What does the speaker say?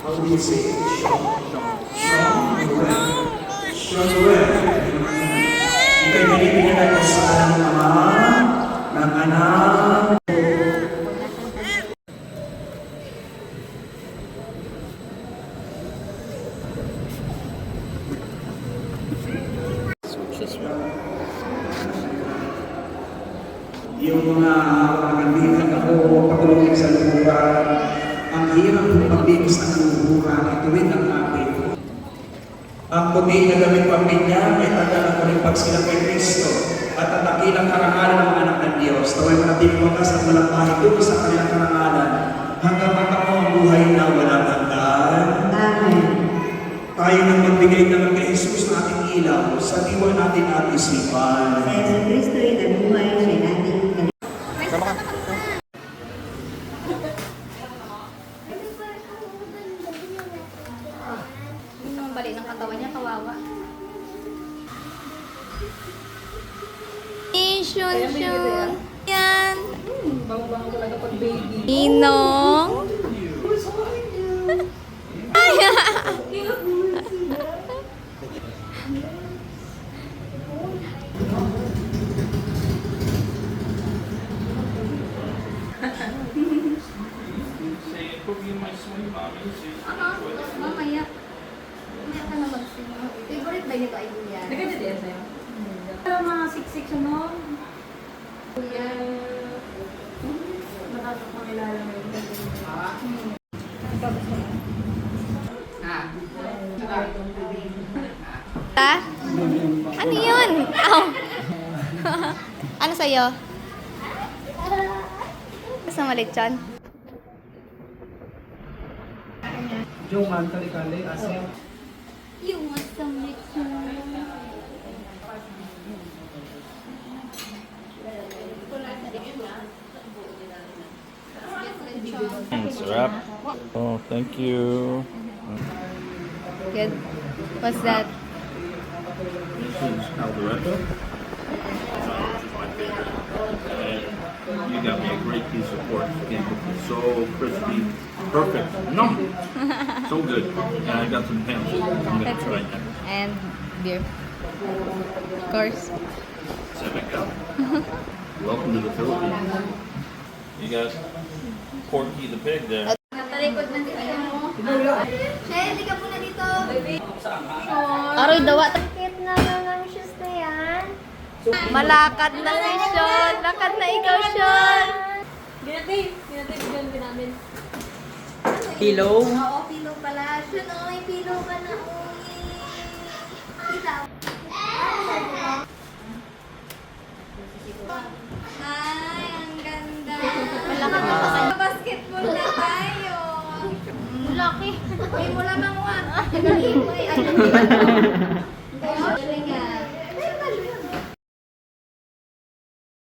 How do you say it? Sean Noel. Sean Noel. Ika'y binibigyan natin sa alam ng Ama, ng Anak. Yung mga kaibigan ako patulungin sa lubuhan, ang hirap ng pagbibis ng lubuhan, ito rin ang akin. Ang puti na gamit pamilya ay tagalan ko rin pagsilang kay Kristo at ang dakilang karangalan ng mga anak ng Diyos. Taway manatiling wagas at walang mahigit sa kanilang karangalan hanggang matamo ang buhay na walang hanggan. Amen. Tayo nang magbigay naman kay Jesus ng ating ilaw sa diwa natin at isipan. Sa Yesu Kristo ay nabuhay siya natin. Gusto mong balik ng katawan niya, kawawa. Shun, shun. Yan. Bango-bango talaga pag baby. Ninong. Ay! Mamaya. Mamaya ka na mag-sing. Favorite ba nito ay yan? Nagkanda din sa'yo? Pero mga siksik siya no? Matatok na kilala mo yun. Ta? Ano yun? Ow. Ano sa'yo? Gusto mo lechon? Yung man, kali-kali, asin. You want some lechon? Sarap. Oh, thank you. Good. What's that? This is Alvaretto. My favorite. And you got me a great piece of pork skin. So crispy. Perfect. No. So good. And I got some ham. I'm going to try that. And beer. Of course. Senegal. Welcome to the Philippines. You got Porky the pig there. Natalikod na dito mo. Shay, hindi ka muna dito. Aroy, dawa. Cute naman ang shoes na yan. Malakad na si Sean. Lakad na ikaw, Sean. Ginatay bigyan din namin. Pillow? Oo, pillow pala. Sean, oy, pillow ka na, oy. Kita. Ay, ang ganda. Malakad na pa kayo. Basketball na tayo. Laki. Ay, mula manguan. Ay,